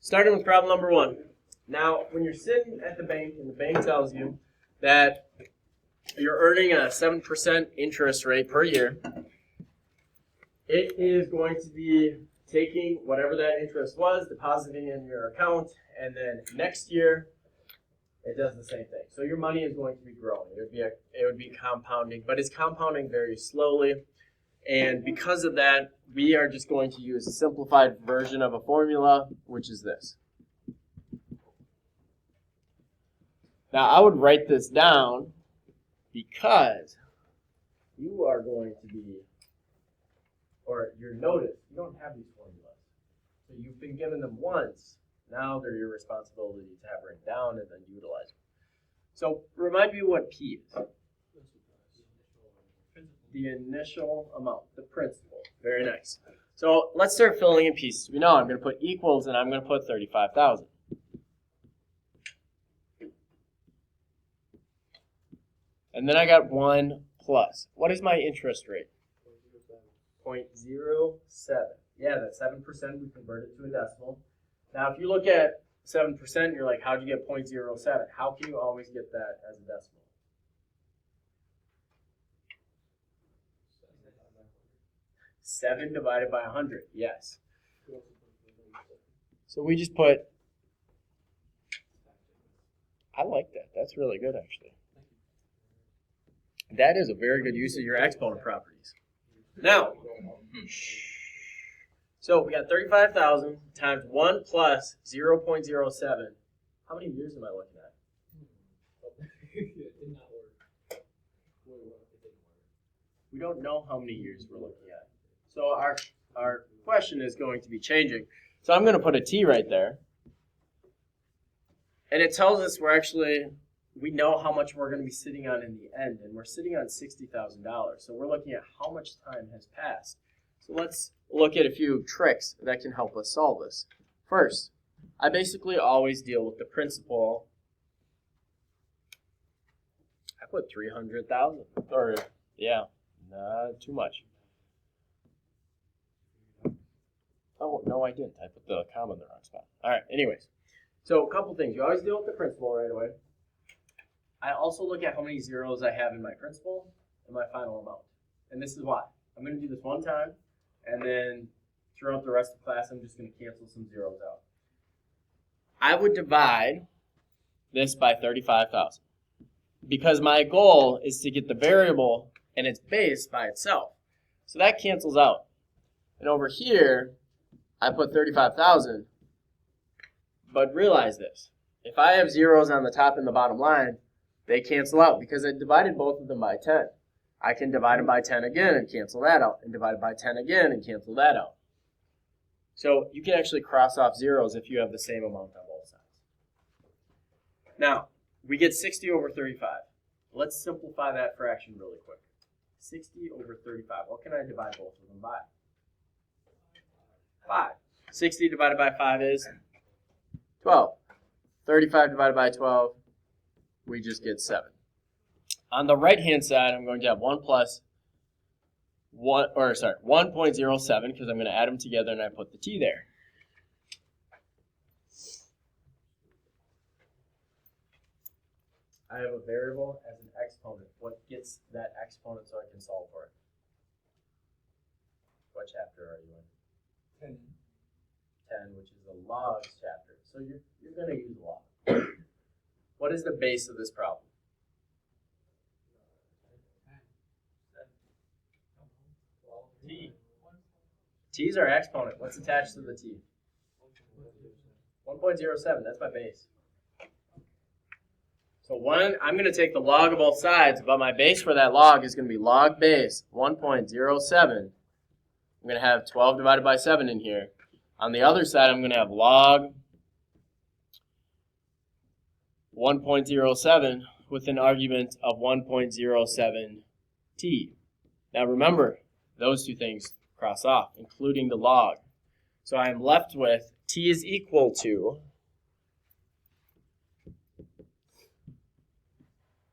Starting with problem number 1. Now, when you're sitting at the bank and the bank tells you that you're earning a 7% interest rate per year, it is going to be taking whatever that interest was, depositing in your account, and then next year it does the same thing. So your money is going to be growing. It would be compounding, but it's compounding very slowly. And because of that, we are just going to use a simplified version of a formula, which is this. Now, I would write this down because you are going to be, or you're noticed, you don't have these formulas. So you've been given them once. Now they're your responsibility to have written down and then utilize them. So remind me what P is. The initial amount, the principal. Very nice. So let's start filling in pieces. We know I'm going to put equals and I'm going to put 35,000. And then I got 1 plus. What is my interest rate? 0.07. Yeah, that's 7%. We convert it to a decimal. Now, if you look at 7%, you're like, how'd you get 0.07? How can you always get that as a decimal? 7 divided by 100, yes. So we just put, I like that. That's really good, actually. That is a very good use of your exponent properties. Now, so we got 35,000 times 1 plus 0.07. How many years am I looking at? We don't know how many years we're looking at. So our question is going to be changing. So I'm going to put a T right there. And it tells us we know how much we're going to be sitting on in the end. And we're sitting on $60,000. So we're looking at how much time has passed. So let's look at a few tricks that can help us solve this. First, I basically always deal with the principal. I put 300,000. Or, yeah, not too much. Oh, no, I didn't. I put the comma in the wrong spot. All right, anyways. So a couple things. You always deal with the principal right away. I also look at how many zeros I have in my principal and my final amount. And this is why. I'm going to do this one time, and then throughout the rest of class, I'm just going to cancel some zeros out. I would divide this by 35,000 because my goal is to get the variable and its base by itself. So that cancels out. And over here, I put 35,000, but realize this. If I have zeros on the top and the bottom line, they cancel out because I divided both of them by 10. I can divide them by 10 again and cancel that out, and divide it by 10 again and cancel that out. So you can actually cross off zeros if you have the same amount on both sides. Now, we get 60 over 35. Let's simplify that fraction really quick. 60 over 35. What can I divide both of them by? 5. 60 divided by 5 is 12. 35 divided by 12, we just get 7. On the right-hand side, I'm going to have 1 plus 1.07 because I'm going to add them together and I put the T there. I have a variable as an exponent. What gets that exponent so I can solve for it? What chapter are you in? 10, which is the logs chapter. So you're going to use log. What is the base of this problem? T. T's our exponent. What's attached to the T? 1.07. That's my base. So I'm going to take the log of both sides, but my base for that log is going to be log base 1.07. I'm going to have 12 divided by 7 in here. On the other side, I'm going to have log 1.07 with an argument of 1.07 T. Now remember, those two things cross off, including the log. So I am left with T is equal to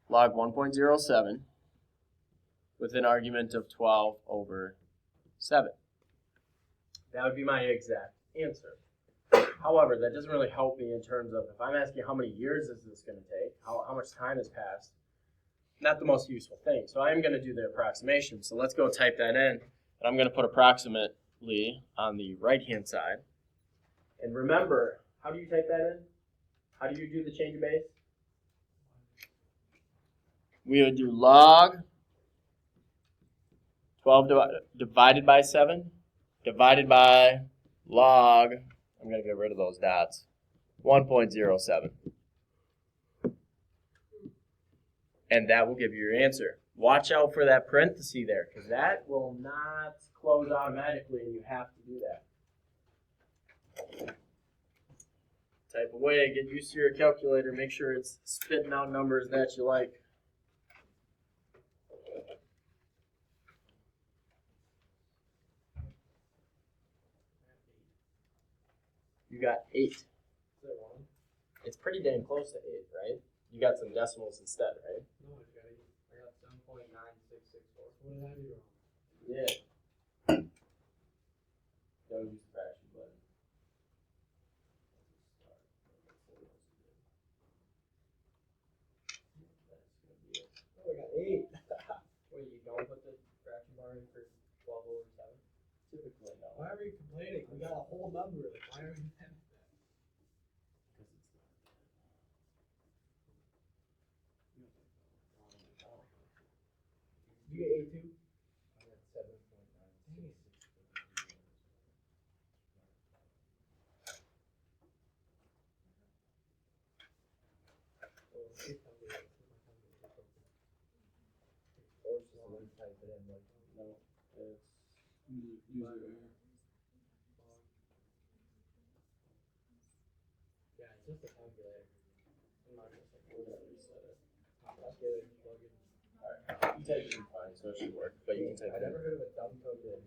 log 1.07 with an argument of 12 over 7. That would be my exact answer. However, that doesn't really help me in terms of if I'm asking how many years is this going to take, how much time has passed, not the most useful thing. So I'm going to do the approximation. So let's go type that in. And I'm going to put approximately on the right-hand side. And remember, how do you type that in? How do you do the change of base? We would do log 12 divided by 7 divided by log, I'm going to get rid of those dots, 1.07. And that will give you your answer. Watch out for that parenthesis there, because that will not close automatically, and you have to do that. Type away, get used to your calculator, make sure it's spitting out numbers that you like. You got 8. It's pretty damn close to 8, right? You got some decimals instead, right? No, I got 7.9664. What did I do wrong? Yeah. Don't use the fraction button. Oh, I got 8. Wait, you don't put the fraction bar in for 12 over 7? Typically, no. Why are we complaining? We got a whole number. Like, why are we mad at that? You get 8 too? I got 7.96. Or it's just one type it in, like, no, it's Yeah, it's just a calculator. I'm not gonna say whatever you said it. calculator, plug in. Alright, you type it in fine, so it should work, but you can type I it in. never heard of a dumb calculator.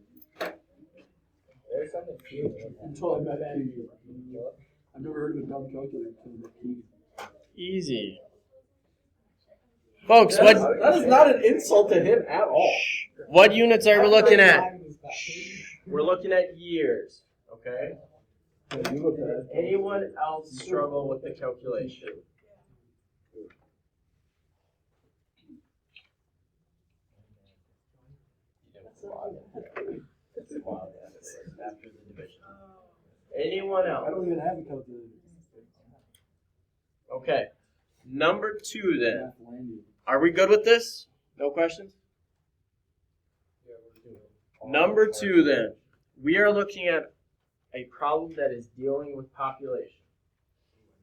There's something cute in that. Until I met Keegan. What? I've never heard of a dumb calculator until I met Keegan. Easy. Folks, what That is not an insult to him at all. units are we looking at? We're looking at years, okay? Yeah, you look at it. Anyone else struggle with the calculation? After the division. Anyone I else? don't even have a calculator. Okay. Number 2 then. Mathlandia. Are we good with this? No questions? Yeah, we're doing. Number 2 then. We are looking at a problem that is dealing with population.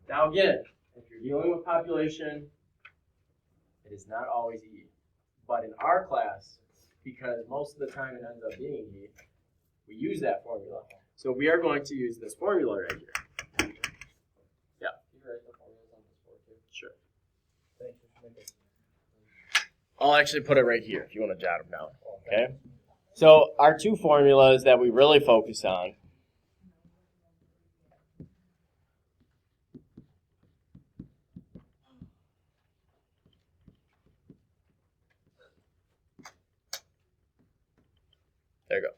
Now again, if you're dealing with population, it is not always E. But in our class, because most of the time it ends up being E, we use that formula. So we are going to use this formula right here. You write the formulas on this board too. Sure. Thank you for making. I'll actually put it right here if you want to jot them down. Okay? So our 2 formulas that we really focus on. There you go.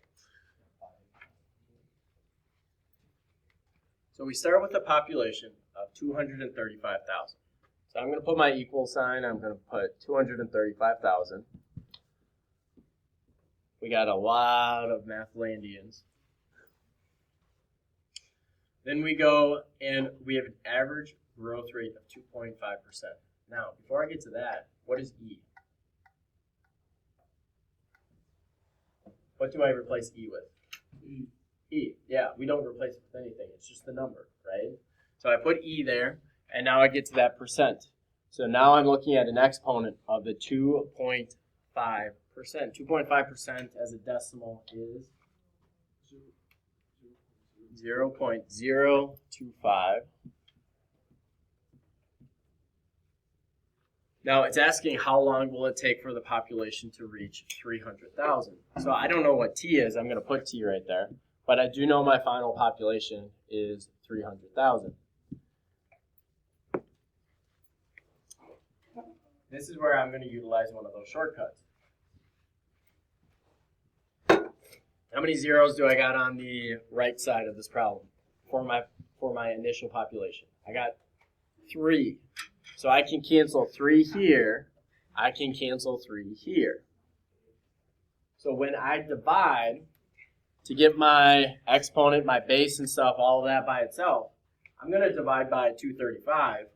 So we start with a population of 235,000. So I'm going to put my equal sign. I'm going to put 235,000. We got a lot of Mathlandians. Then we go and we have an average growth rate of 2.5%. Now, before I get to that, what is E? What do I replace E with? E. Yeah, we don't replace it with anything. It's just the number, right? So I put E there, and now I get to that percent. So now I'm looking at an exponent of the 2.5%. 2.5% as a decimal is 0.025. Now it's asking how long will it take for the population to reach 300,000. So I don't know what T is. I'm going to put T right there. But I do know my final population is 300,000. This is where I'm going to utilize one of those shortcuts. How many zeros do I got on the right side of this problem? for my initial population. I got 3. So I can cancel 3 here. I can cancel 3 here. So when I divide to get my exponent, my base and stuff, all of that by itself, I'm going to divide by 235.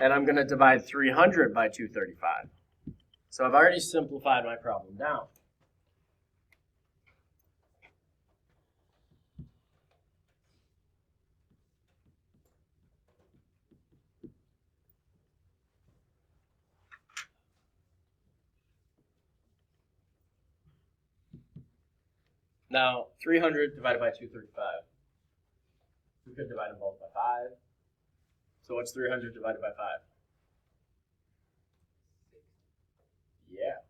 And I'm going to divide 300 by 235. So I've already simplified my problem down. Now, 300 divided by 235. We could divide them both by 5. So what's 300 divided by 5? Yeah.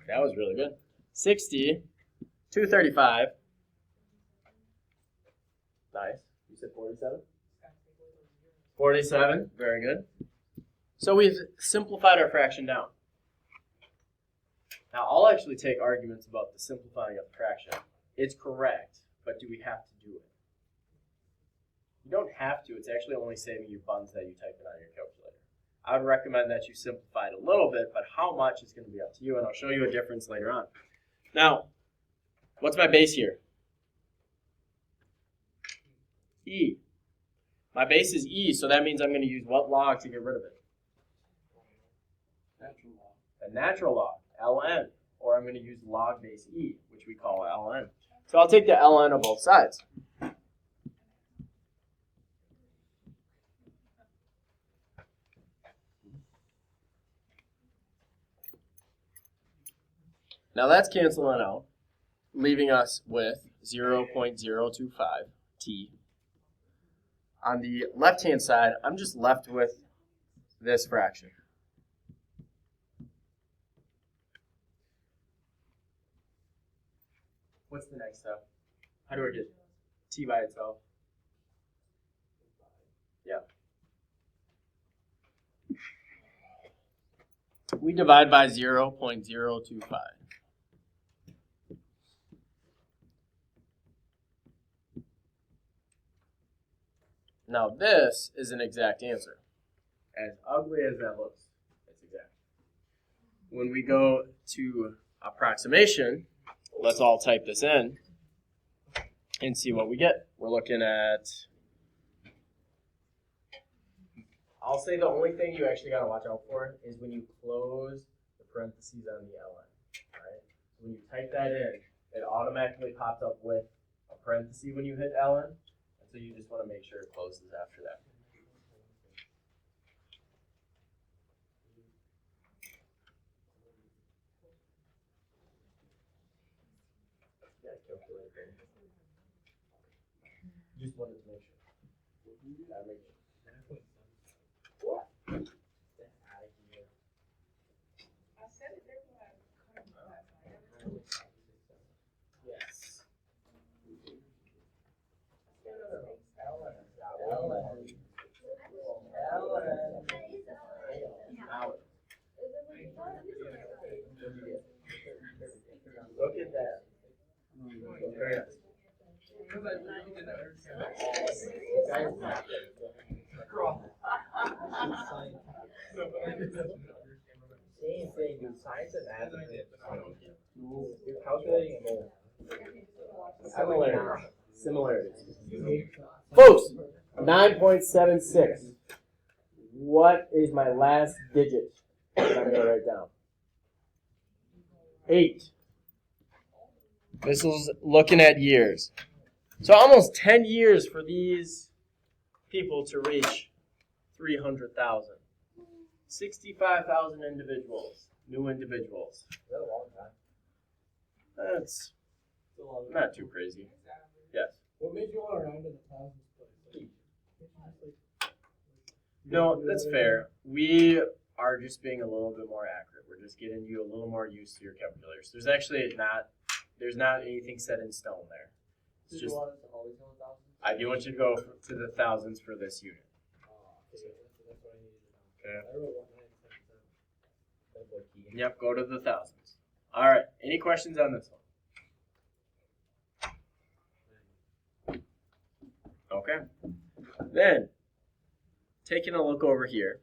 That was really good. 60, 235. Nice. You said 47? 47, very good. So we've simplified our fraction down. Now I'll actually take arguments about the simplifying of the fraction. It's correct, but do we have to do it? You don't have to. It's actually only saving you buttons that you type in on your calculator. I would recommend that you simplify it a little bit, but how much is going to be up to you, and I'll show you a difference later on. Now, what's my base here? E. My base is E, so that means I'm going to use what log to get rid of it? Natural law. The natural log, ln, or I'm going to use log base E, which we call ln. So I'll take the ln of both sides. Now that's canceling out, leaving us with 0.025 t. On the left-hand side, I'm just left with this fraction. What's the next step? How do I get t by itself? Yeah. We divide by 0.025. Now this is an exact answer. As ugly as that looks, it's exact. When we go to approximation, let's all type this in and see what we get. We're looking at, I'll say the only thing you actually got to watch out for is when you close the parentheses on the ln. Right? When you type that in, it automatically pops up with a parenthesis when you hit ln. So you just want to make sure it closes after that. Yeah, calculator. Just wanted to make sure. That makes sense. What? Get out of here. I said it there when I cut him. Yes. Look at that. Very nice. Same thing, dude. Science and math. You're calculating it more. Similarities. Folks, 9.76. What is my last digit that I'm going to write down? 8. This is looking at years. So almost 10 years for these people to reach 300,000. 65,000 individuals, new individuals. Is that a long time? That's not too crazy. Yes. What made you want to round to the thousands place? No, that's fair. We are just being a little bit more accurate. We're just getting you a little more used to your calculators. There's actually there's not anything set in stone there. It's Did just, you want us to always go 1,000? I do want you to go to the thousands for this unit. Okay, that's what I needed to know. Okay. I wrote 1,977. That's what key. Yep, go to the thousands. All right. Any questions on this one? Okay. Then, taking a look over here,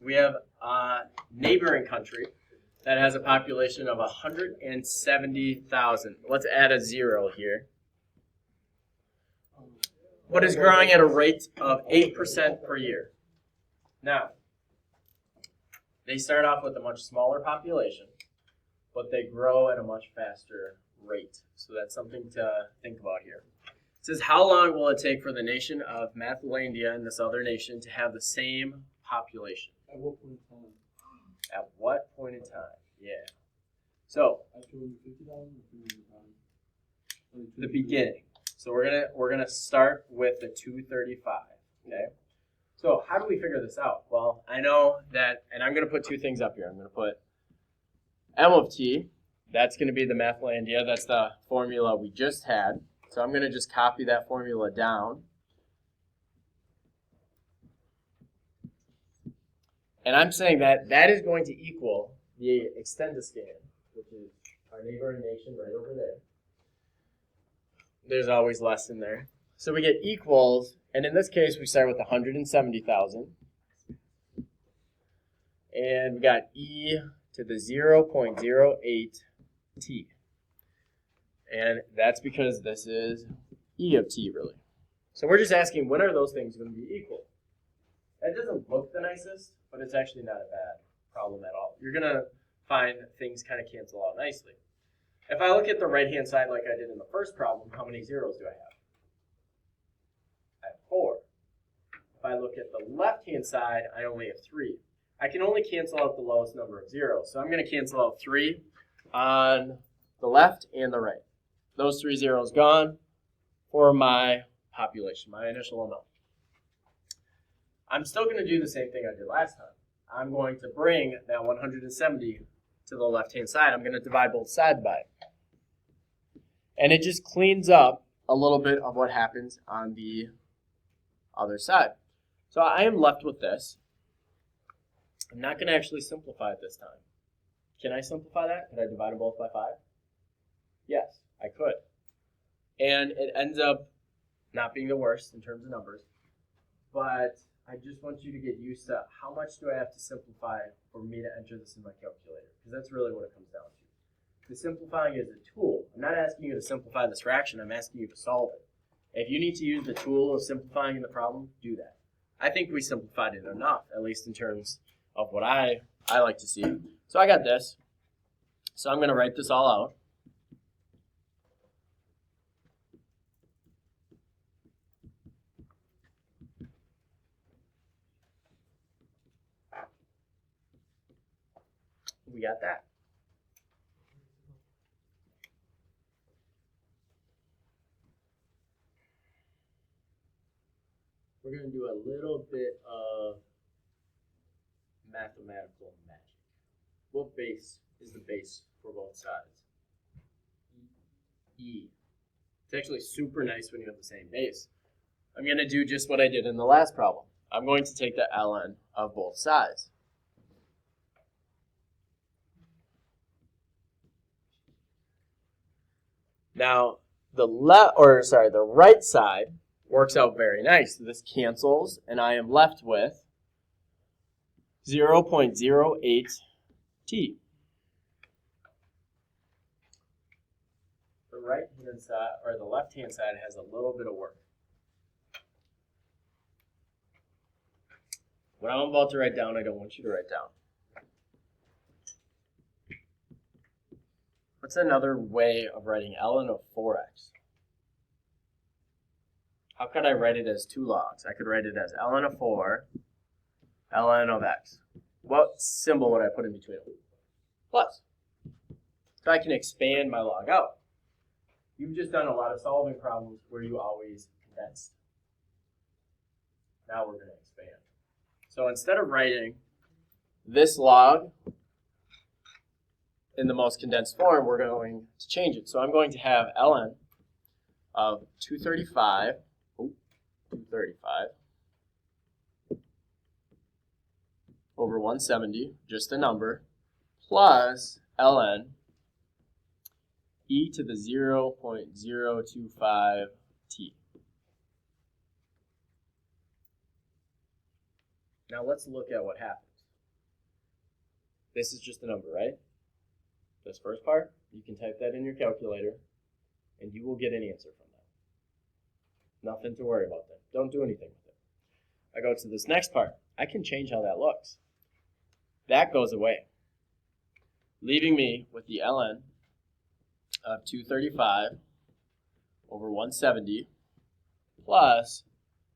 we have a neighboring country that has a population of 170,000. Let's add a 0 here. But is growing at a rate of 8% per year. Now, they start off with a much smaller population, but they grow at a much faster rate. So that's something to think about here. It says, how long will it take for the nation of Mathlandia and this other nation to have the same population? At what point in time? At what point in time? Yeah. So, At 250,000 or 300,000? the beginning. So we're gonna start with the 235. Okay. So how do we figure this out? Well, I know that, and I'm gonna put two things up here. I'm gonna put M of t. That's gonna be the Mathlandia. That's the formula we just had. So I'm gonna just copy that formula down. And I'm saying that that is going to equal the Extendiscan, which is our neighboring nation right over there. There's always less in there. So we get equals, and in this case we start with 170,000. And we got e to the 0.08 t. And that's because this is e of t, really. So we're just asking, when are those things going to be equal? That doesn't look the nicest, but it's actually not a bad problem at all. You're going to find things kind of cancel out nicely. If I look at the right-hand side like I did in the first problem, how many zeros do I have? I have 4. If I look at the left-hand side, I only have 3. I can only cancel out the lowest number of zeros. So I'm going to cancel out 3 on the left and the right. Those 3 zeros gone for my population, my initial amount. I'm still going to do the same thing I did last time. I'm going to bring that 170 to the left-hand side. I'm going to divide both sides by it. And it just cleans up a little bit of what happens on the other side. So I am left with this. I'm not going to actually simplify it this time. Can I simplify that? Could I divide them both by 5? Yes, I could. And it ends up not being the worst in terms of numbers. But I just want you to get used to how much do I have to simplify for me to enter this in my calculator. Because that's really what it comes down to. The simplifying is a tool. I'm not asking you to simplify this fraction. I'm asking you to solve it. If you need to use the tool of simplifying in the problem, do that. I think we simplified it enough, at least in terms of what I like to see. So I got this. So I'm going to write this all out. We got that. We're going to do a little bit of mathematical magic. What base is the base for both sides? E. It's actually super nice when you have the same base. I'm going to do just what I did in the last problem. I'm going to take the ln of both sides. Now, the right side works out very nice. This cancels, and I am left with 0.08 t. The right-hand side, or the left-hand side, has a little bit of work. What I'm about to write down, I don't want you to write down. What's another way of writing ln of 4x? How could I write it as 2 logs? I could write it as ln of 4, ln of x. What symbol would I put in between them? Plus. So I can expand my log out. You've just done a lot of solving problems where you always condensed. Now we're going to expand. So instead of writing this log in the most condensed form, we're going to change it. So I'm going to have ln of 235 over 170, just a number, plus ln e to the 0.025 t. Now let's look at what happens. This is just a number, right? This first part, you can type that in your calculator, and you will get an answer from that. Nothing to worry about there. Don't do anything with it. I go to this next part. I can change how that looks. That goes away, leaving me with the ln of 235 over 170 plus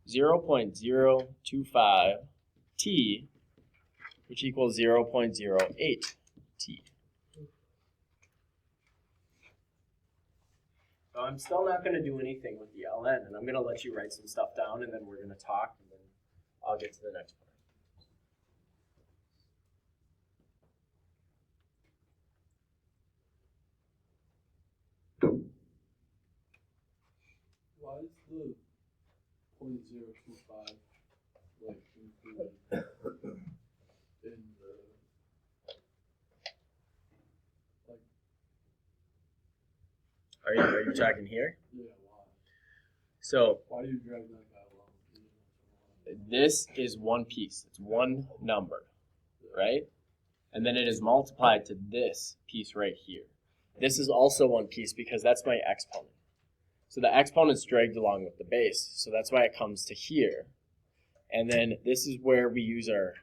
0.025 t, which equals 0.08 t. So I'm still not going to do anything with the ln, and I'm going to let you write some stuff down, and then we're going to talk, and then I'll get to the next part. Why is the 0.025 like included in the like? Are you talking here? Yeah, why? So Why do you drag that guy along? this is one piece. It's one number, right? And then it is multiplied to this piece right here. This is also one piece because that's my exponent. So the exponent's dragged along with the base, so that's why it comes to here. And then this is where we use our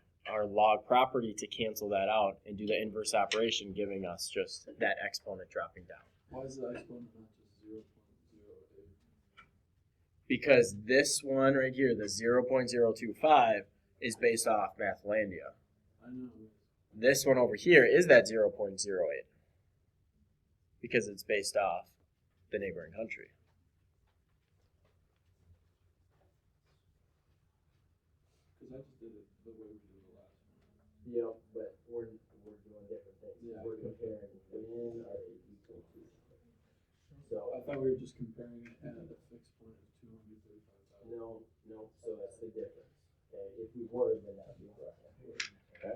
log property to cancel that out and do the inverse operation, giving us just that exponent dropping down. Why is the exponent not just 0.08? Because this one right here, the 0.025, is based off Mathlandia. I know. This one over here is that 0.08 because it's based off the neighboring country. Because I just did it the way we did the last one. Yeah, but we're doing different things. Yeah. We're comparing when are they equal to. So, I thought we were just comparing it at a fixed point of 235,000. no, so that's the difference. Okay, if we were, then that'd be correct. Okay?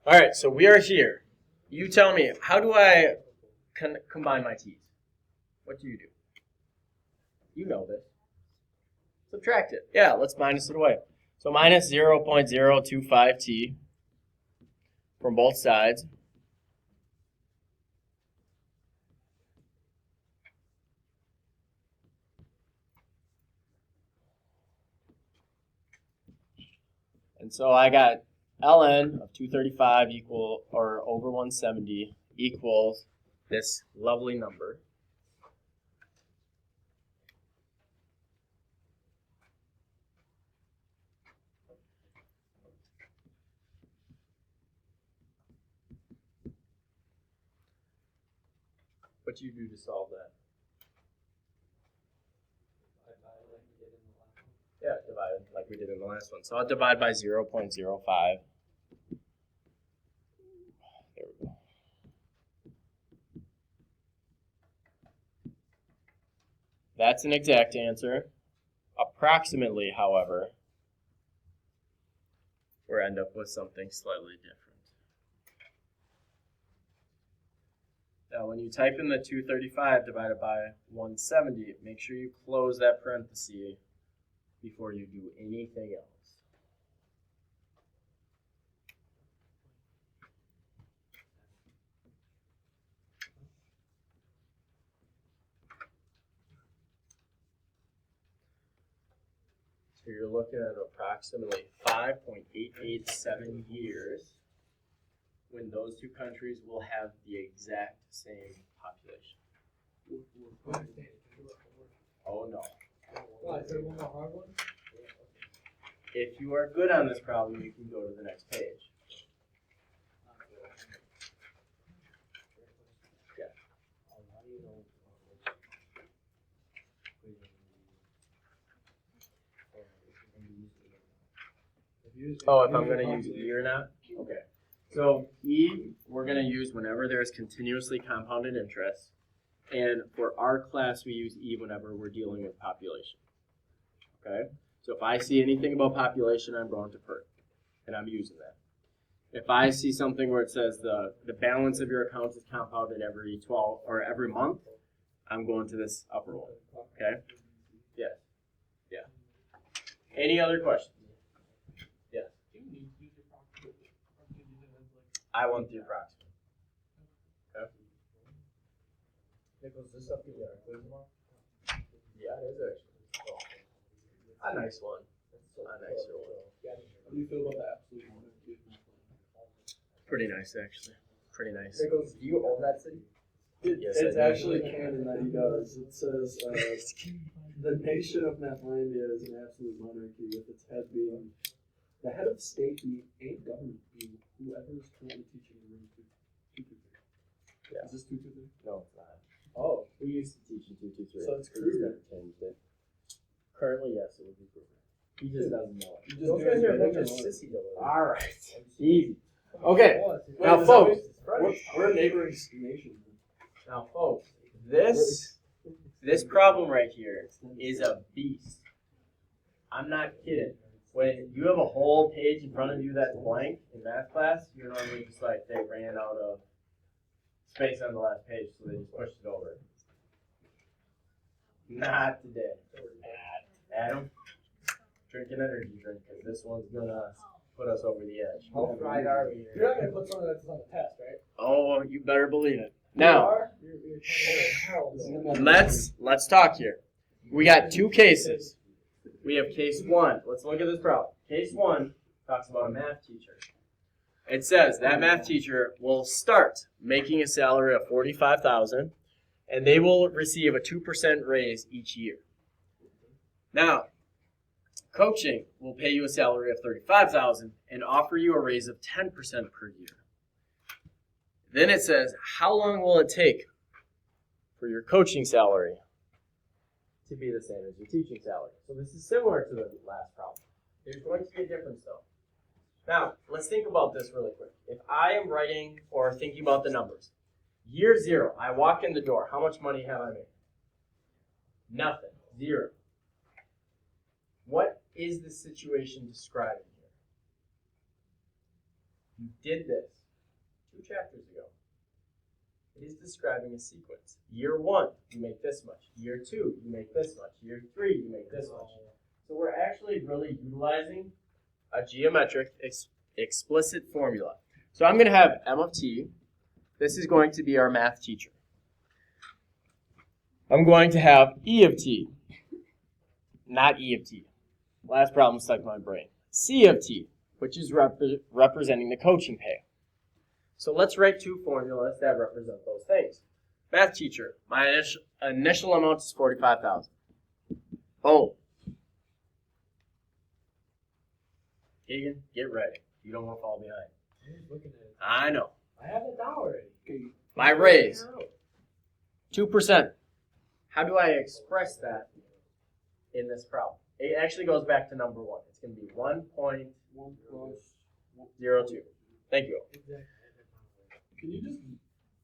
All right, so we are here. You tell me, how do I combine my t's? What do? You know this. Subtract it. Yeah, let's minus it away. So minus 0.025 t from both sides. And so I got ln of 235 equal or over 170 equals this lovely number. What do you do to solve that? Yeah, divide like we did in the last one. So I'll divide by 0.05. There we go. That's an exact answer. Approximately, however, we'll end up with something slightly different. Now, when you type in the 235 divided by 170, make sure you close that parenthesis before you do anything else. So you're looking at approximately 5.887 years when those two countries will have the exact same population. Oh no. Why, is there one more hard one? If you are good on this problem, you can go to the next page. Yeah. Oh, if I'm going to use E or not? Okay. So E, we're going to use whenever there's continuously compounded interest. And for our class, we use E whenever we're dealing with population. Okay? So if I see anything about population, I'm going to PERT. And I'm using that. If I see something where it says the balance of your account is compounded every 12 or every month, I'm going to this upper one. Okay? Yes. Yeah. Any other questions? Yes. Do you need to use your proxy? Or do you use it as like? I want the approximate. Okay? Nichols, this stuff you got quiz tomorrow? Yeah, it is actually. A nice one. A nicer one. How do you feel about the absolute monarchy of Math? Pretty nice, actually. Pretty nice. Nichols, do you own that city? Yes, It's I do. actually canon that he does. It says, the nation of Mathlandia is an absolute monarchy, with its head being, the head of state being, and government being, whoever is currently teaching in room 223. Yeah. Is this 223? No, it's not. Oh, We used to teach in 223. So it's We just Kruger. never changed it. Currently, yes, it would be Kruger. He just doesn't know it. You just those do guys it are a bunch as of a sissies over there. Alright. Easy. Okay. Wait, Now, is folks. that- We're a neighboring nation. Now, folks, this problem right here is a beast. I'm not kidding. When you have a whole page in front of you that's blank in math class, you're normally just like, they ran out of space on the last page, so they just pushed it over. Not today. Adam, drink an energy drink, because this one's gonna put us over the edge. How fried are we? You're not gonna put something that's on the test, right? Oh, you better believe it. Now, You're hell. let's talk here. We got two cases. We have case one. Let's look at this problem. Case one talks about a math teacher. It says that math teacher will start making a salary of $45,000, and they will receive a 2% raise each year. Now, coaching will pay you a salary of $35,000 and offer you a raise of 10% per year. Then it says, how long will it take for your coaching salary to be the same as your teaching salary? So this is similar to the last problem. There's going to be a difference though. Now, let's think about this really quick. If I am writing or thinking about the numbers, year 0, I walk in the door, how much money have I made? Nothing. 0. What is the situation describing here? You did this 2 chapters ago. It is describing a sequence. Year 1, you make this much. Year 2, you make this much. Year 3, you make this much. So we're actually really utilizing a geometric explicit formula. So I'm going to have M of t. This is going to be our math teacher. I'm going to have E of t. Not E of t. Last problem stuck in my brain. C of t, which is representing the coaching pay. So let's write 2 formulas that represent those things. Math teacher, my initial amount is $45,000. Boom. Keegan, get ready. You don't want to fall behind. I'm just looking at it. I know. I have it down already. My raise, 2%. How do I express that in this problem? It actually goes back to number 1. It's going to be 1.02. 1 plus. Thank you. Exactly. Can you just,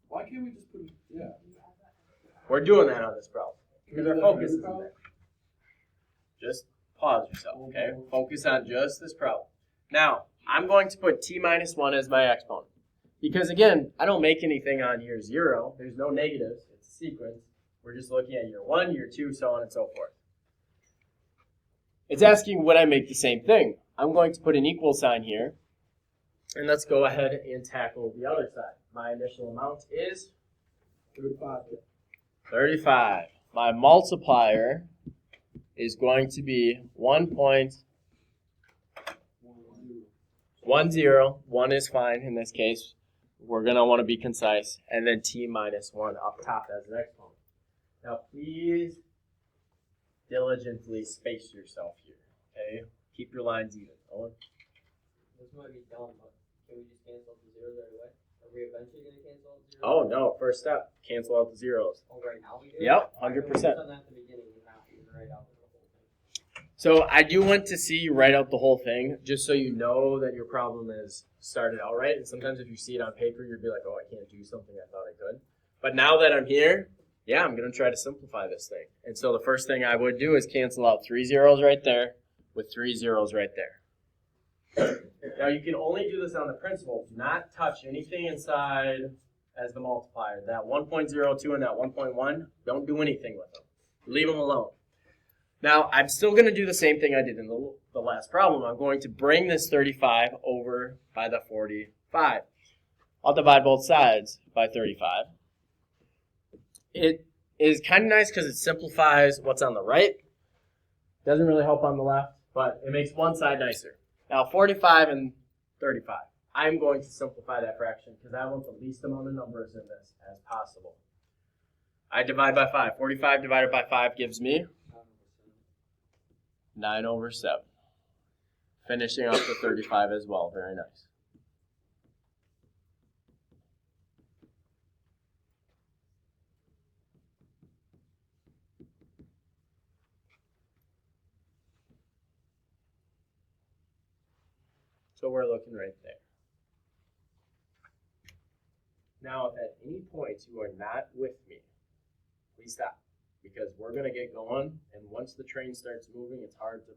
why can't we just put it, yeah. We're doing that on this problem. Can we Because do our that for focus every is problem? there. Just pause yourself, okay? Focus on just this problem. Now, I'm going to put t minus 1 as my exponent. Because again, I don't make anything on year 0. There's no negatives. It's a sequence. We're just looking at year 1, year 2, so on and so forth. It's asking would I make the same thing. I'm going to put an equal sign here. And let's go ahead and tackle the other side. My initial amount is 35. My multiplier is going to be 1.10. 1 is fine in this case. We're going to want to be concise. And then t minus 1 up top as an exponent. Now please diligently space yourself here. Okay? Keep your lines even. Owen? This might be dumb, but can we just cancel the zeros right away? Are we eventually going to cancel the zeros? Oh no, first step. Cancel out the zeros. Oh, right now we do? Yep, Alright, 100%. we did that at the beginning, we have to write out the whole thing. So I do want to see you write out the whole thing, just so you know that your problem is started out right. And sometimes if you see it on paper, you'll be like, oh, I can't do something I thought I could. But now that I'm here, yeah, I'm going to try to simplify this thing. And so the first thing I would do is cancel out 3 zeros right there with 3 zeros right there. Now you can only do this on the principal. Do not touch anything inside as the multiplier. That 1.02 and that 1.1, don't do anything with them. Leave them alone. Now I'm still going to do the same thing I did in the last problem. I'm going to bring this 35 over by the 45. I'll divide both sides by 35. It is kind of nice because it simplifies what's on the right. Doesn't really help on the left, but it makes one side nicer. Now 45 and 35. I'm going to simplify that fraction because I want the least amount of numbers in this as possible. I divide by 5. 45 divided by 5 gives me 9/7. Finishing off the 35 as well. Very nice. So we're looking right there. Now, if at any point you are not with me, please stop, because we're going to get going, and once the train starts moving, it's hard to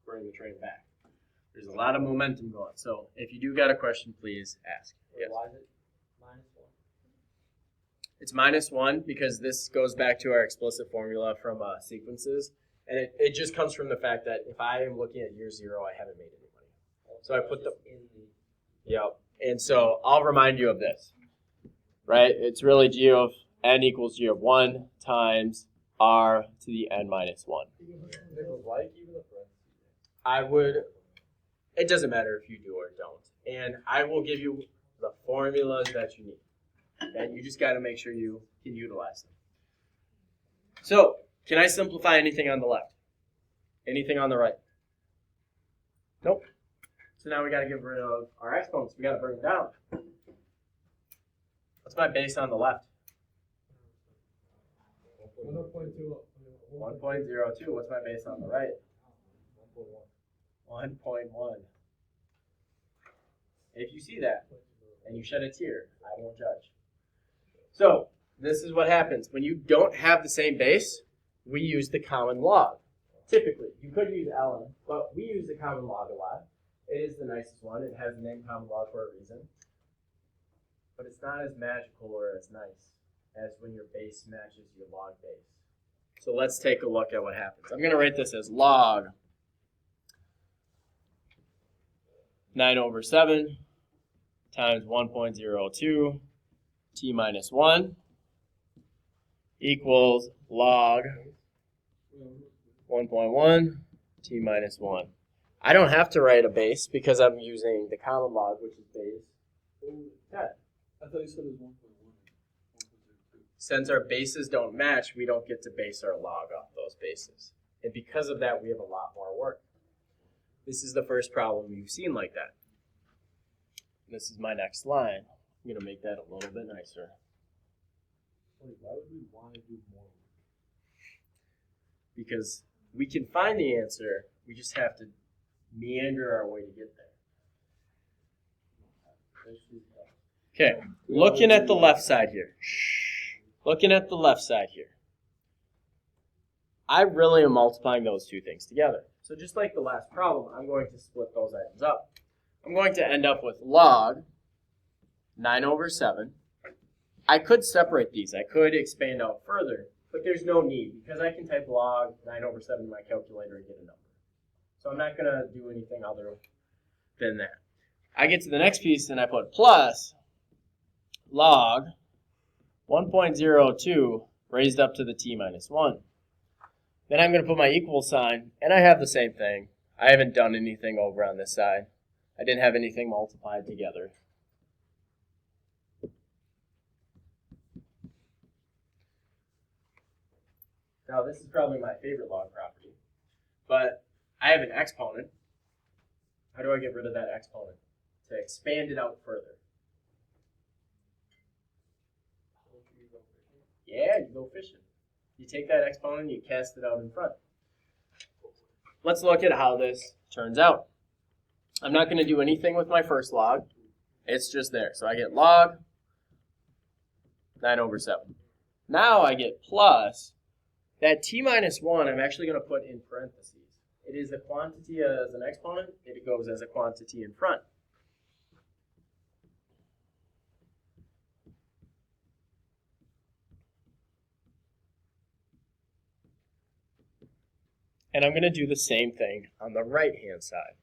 bring the train back. There's a lot of momentum going, so if you do got a question, please ask. Yes. Why is it -1? It's -1 because this goes back to our explicit formula from sequences, and it just comes from the fact that if I am looking at year 0, I haven't made any money. So I put the in the. Yep. And so I'll remind you of this, right? It's really g of n equals g of 1 times r to the n minus 1. I would, it doesn't matter if you do or don't. And I will give you the formulas that you need. And you just got to make sure you can utilize them. So, can I simplify anything on the left? Anything on the right? Nope. So now we got to get rid of our exponents. We got to bring them down. What's my base on the left? 1.02. What's my base on the right? 1.1. If you see that and you shed a tear, I won't judge. So this is what happens. When you don't have the same base, we use the common log. Typically, you could use ln, but we use the common log a lot. It is the nicest one. It has the name common log for a reason. But it's not as magical or as nice as when your base matches your log base. So let's take a look at what happens. I'm going to write this as log 9/7 times 1.02 t minus 1 equals log 1.1 t minus 1. I don't have to write a base because I'm using the common log, which is base 10. I thought you said it was 1.1. Since our bases don't match, we don't get to base our log off those bases. And because of that, we have a lot more work. This is the first problem you've seen like that. This is my next line. I'm going to make that a little bit nicer. Why would we want to do more? Because we can find the answer, we just have to meander our way to get there. Okay, looking at the left side here. Looking at the left side here. I really am multiplying those two things together. So just like the last problem, I'm going to split those items up. I'm going to end up with log 9/7. I could separate these. I could expand out further, but there's no need because I can type log 9/7 in my calculator and get a number. So I'm not going to do anything other than that. I get to the next piece and I put plus log 1.02 raised up to the t minus 1. Then I'm going to put my equal sign, and I have the same thing. I haven't done anything over on this side. I didn't have anything multiplied together. Now this is probably my favorite log property, but I have an exponent. How do I get rid of that exponent? To expand it out further. Yeah, you go fishing. You take that exponent, you cast it out in front. Let's look at how this turns out. I'm not going to do anything with my first log. It's just there. So I get log 9/7. Now I get plus that t minus 1 I'm actually going to put in parentheses. It is a quantity as an exponent. It goes as a quantity in front. And I'm going to do the same thing on the right-hand side.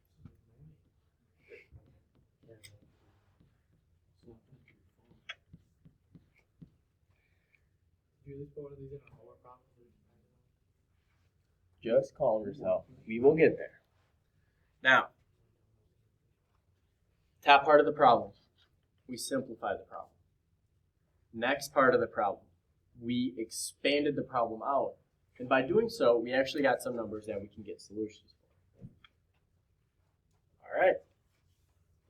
Do you just put one of these in a homework problem? Just calm yourself. We will get there. Now, top part of the problem, we simplified the problem. Next part of the problem, we expanded the problem out. And by doing so, we actually got some numbers that we can get solutions for. All right,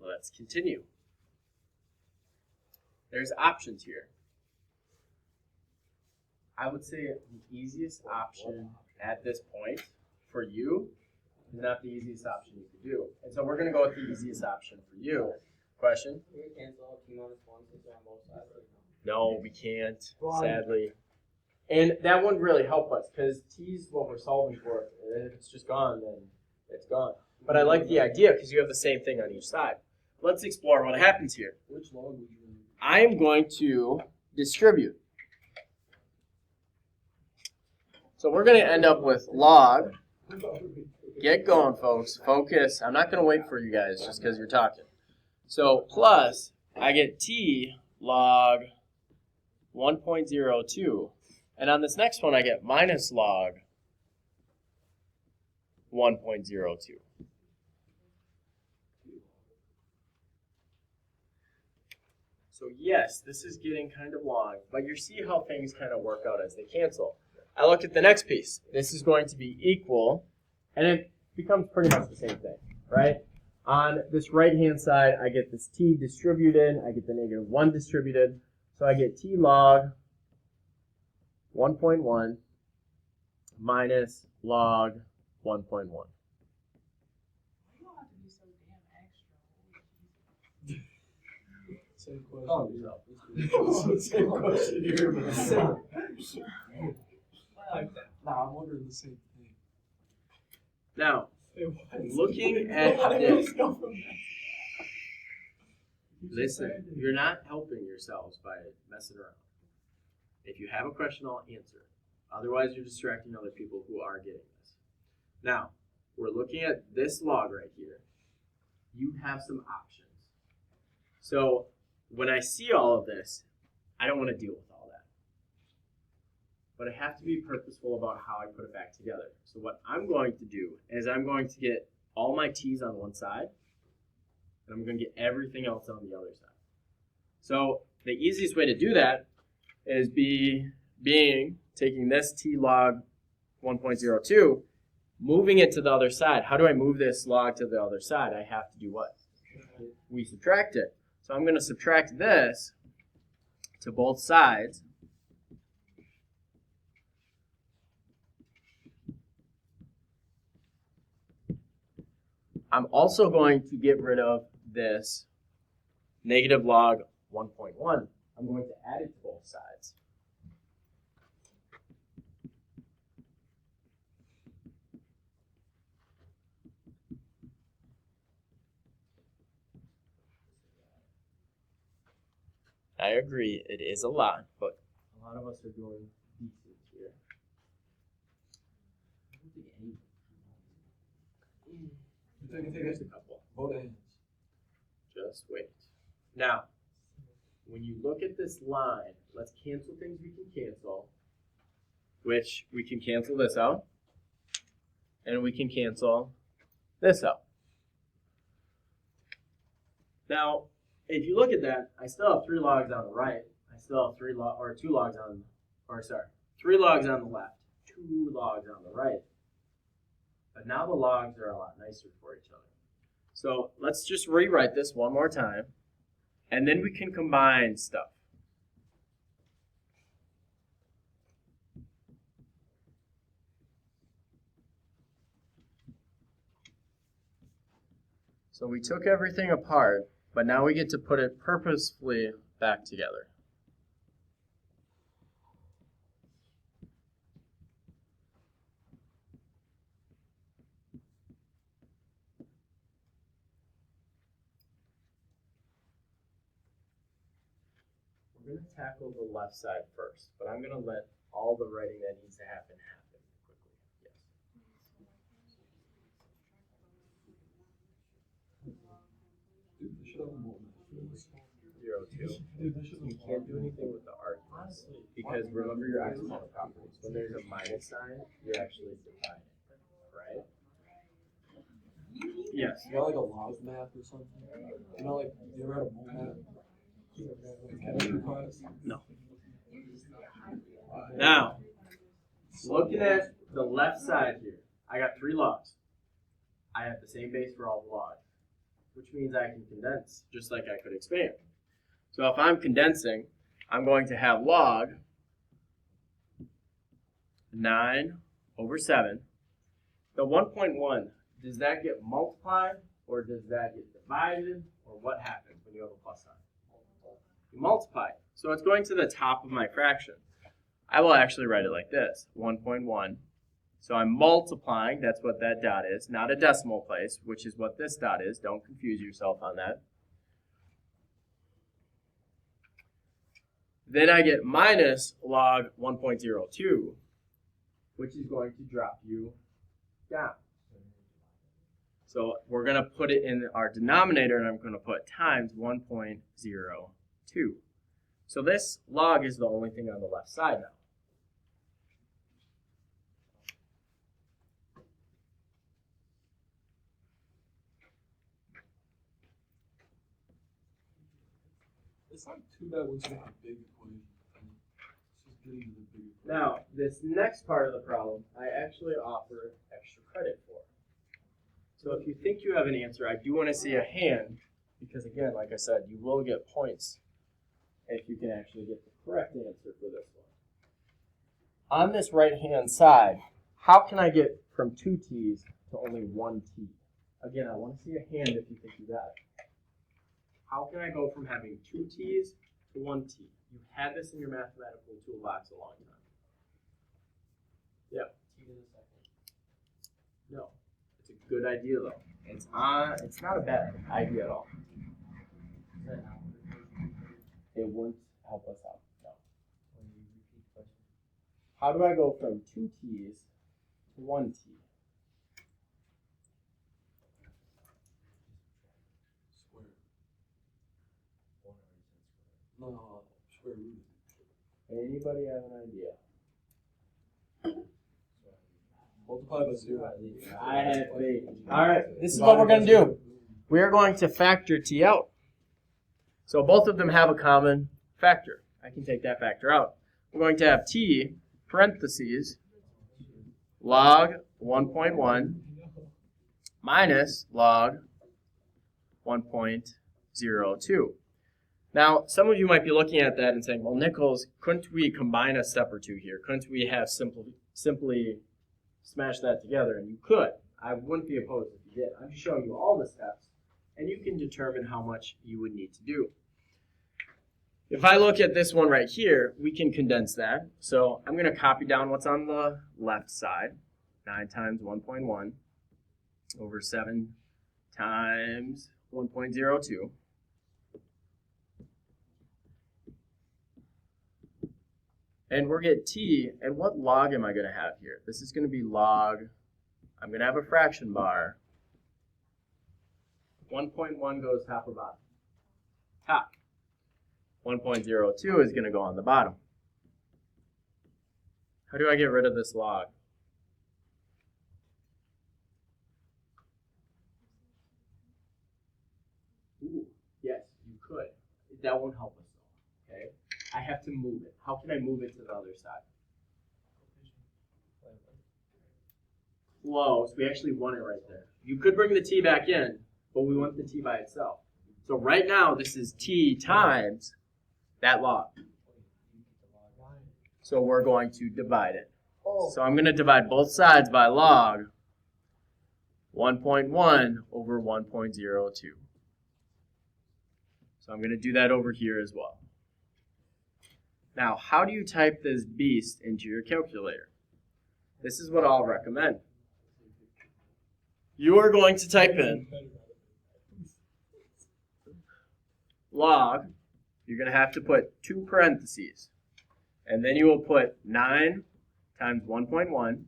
let's continue. There's options here. I would say the easiest option at this point for you is not the easiest option you could do. And so we're going to go with the easiest option for you. Question? Can we cancel out T minus 1 since they're on both sides? No, we can't, sadly. And that wouldn't really help us because T's what we're solving for. And if it's just gone, then it's gone. But I like the idea because you have the same thing on each side. Let's explore what happens here. Which log would you I am going to distribute. So we're going to end up with log. Get going, folks. Focus. I'm not going to wait for you guys just because you're talking. So plus, I get T log 1.02. And on this next one, I get minus log 1.02. So yes, this is getting kind of long, but you see how things kind of work out as they cancel. I look at the next piece. This is going to be equal, and it becomes pretty much the same thing, right? On this right-hand side, I get this t distributed. I get the negative 1 distributed. So I get t log 1.1 minus log 1.1. You don't have to be so damn extra. Same question. Calm yourself. Same question here, man. I like that. Nah, I'm wondering the same thing. Now, Wait, what? looking at this, listen, you're not helping yourselves by messing around. If you have a question, I'll answer it. Otherwise, you're distracting other people who are getting this. Now, we're looking at this log right here. You have some options. So when I see all of this, I don't want to deal with all that. But I have to be purposeful about how I put it back together. So what I'm going to do is I'm going to get all my t's on one side, and I'm going to get everything else on the other side. So the easiest way to do that is taking this t log 1.02, moving it to the other side. How do I move this log to the other side? I have to do what? We subtract it. So I'm going to subtract this to both sides. I'm also going to get rid of this negative log 1.1. I'm going to add it to both sides. I agree, it is a lot, but a lot of us are doing decent here. I don't think any. There's a couple. Both ends. Just wait. Now, when you look at this line, let's cancel things we can cancel, which we can cancel this out, and we can cancel this out. Now, if you look at that, I still have 3 logs on the right. I still have 3 logs on the left, 2 logs on the right. But now the logs are a lot nicer for each other. So let's just rewrite this one more time, and then we can combine stuff. So we took everything apart, but now we get to put it purposefully back together. We're going to tackle the left side first, but I'm going to let all the writing that needs to happen quickly. Yes. should have a moment. 0.02. Dude, they should You can't do anything with the arguments because remember your exponent properties. When there's a minus sign, you're actually dividing, right? Yes. You got like a log math or something? You know, like, you ever had a mole math? In chemistry class? No. Now, looking at the left side here, I got 3 logs. I have the same base for all the logs, which means I can condense just like I could expand. So if I'm condensing, I'm going to have log 9 over 7. The 1.1, does that get multiplied or does that get divided or what happens when you have a plus sign? You multiply. So it's going to the top of my fraction. I will actually write it like this, 1.1. So I'm multiplying, that's what that dot is, not a decimal place, which is what this dot is. Don't confuse yourself on that. Then I get minus log 1.02, which is going to drop you down. So we're going to put it in our denominator, and I'm going to put times 1.02. So this log is the only thing on the left side now. It's not too bad once you make a big equation. It's just getting to the big equation. Now, this next part of the problem, I actually offer extra credit for. So if you think you have an answer, I do want to see a hand, because again, like I said, you will get points if you can actually get the correct answer for this one. On this right-hand side, how can I get from 2 t's to only 1 t? Again, I want to see a hand if you think you got it. How can I go from having 2 t's to 1 t? You've had this in your mathematical toolbox a long time. Yeah. T to the second. No. It's a good idea though. It's not a bad idea at all. Is that not what it is? It won't help us out. No. When you repeat the question. How do I go from 2 t's to 1 t? Square. No, square root. Anybody have an idea? Multiply by 0. I have faith. All right, this is what we're going to do. We are going to factor t out. So both of them have a common factor. I can take that factor out. We're going to have t parentheses log 1.1 minus log 1.02. Now, some of you might be looking at that and saying, well, Nichols, couldn't we combine a step or two here? Couldn't we have simply smash that together? And you could. I wouldn't be opposed if you did. I'm just showing you all the steps, and you can determine how much you would need to do. If I look at this one right here, we can condense that. So I'm going to copy down what's on the left side. 9 times 1.1 over 7 times 1.02. And we're going to get t, and what log am I going to have here? This is going to be log, I'm going to have a fraction bar. 1.1 goes top or bottom? Top. 1.02 is going to go on the bottom. How do I get rid of this log? Ooh, yes, you could. That won't help us though, okay? I have to move it. How can I move it to the other side? Close. We actually want it right there. You could bring the t back in, but we want the t by itself. So right now, this is t times that log. So we're going to divide it. So I'm going to divide both sides by log 1.1 over 1.02. So I'm going to do that over here as well. Now, how do you type this beast into your calculator? This is what I'll recommend. You are going to type in log. You're going to have to put 2 parentheses. And then you will put 9 times 1.1,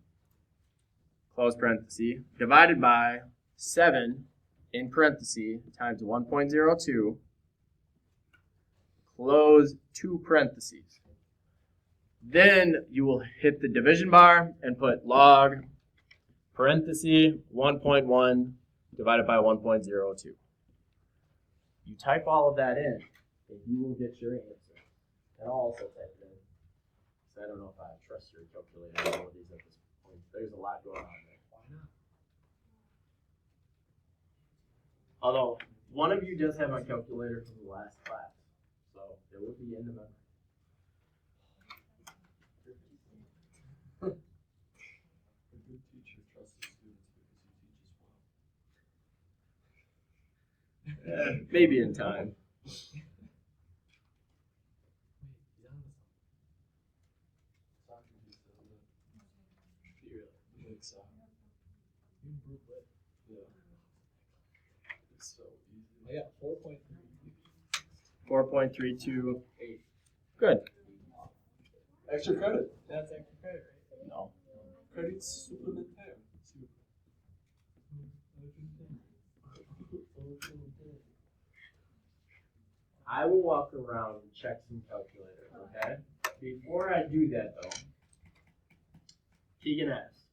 close parenthesis, divided by 7 in parentheses times 1.02 close two parentheses. Then you will hit the division bar and put log parenthesis 1.1 divided by 1.02. You type all of that in, and you will get your answer. And I'll also type it in. So I don't know if I trust your calculator abilities at this point. There's a lot going on there. Why not? Although, one of you does have my calculator from the last class. So it will be in the memory. A good teacher trusts his students because he teaches well. Maybe in time. Wait, he's on the Socrates said that. Really? Like so. You improved it. Yeah. It's so easy. I got 4.3. 4.328. Good. Extra credit. That's extra credit, right? No. Credits supplementaire. I will walk around and check some calculators, okay? Before I do that, though, Keegan asked,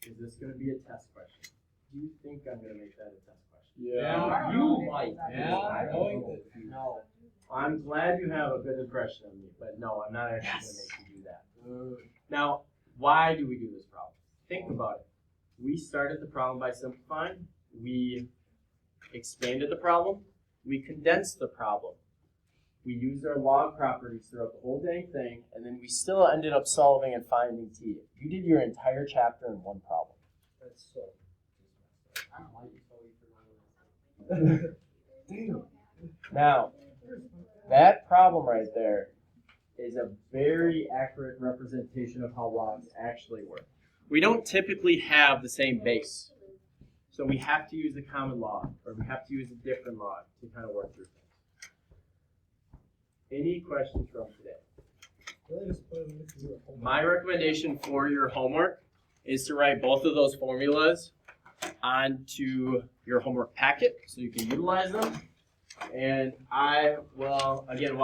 is this going to be a test question? Do you think I'm going to make that a test question? Yeah. You might. Yeah, I don't knowing know. that. No. I'm glad you have a good impression of me, but no, I'm not actually going to make you do that. Now, why do we do this problem? Think about it. We started the problem by simplifying. We expanded the problem. We condensed the problem. We used our log properties throughout the whole dang thing, and then we still ended up solving and finding t. You did your entire chapter in one problem. That's so. I don't like you so Damn. Now, that problem right there is a very accurate representation of how logs actually work. We don't typically have the same base. So we have to use a common log, or we have to use a different log to kind of work through things. Any questions from today? My recommendation for your homework is to write both of those formulas onto your homework packet so you can utilize them. And I will, again,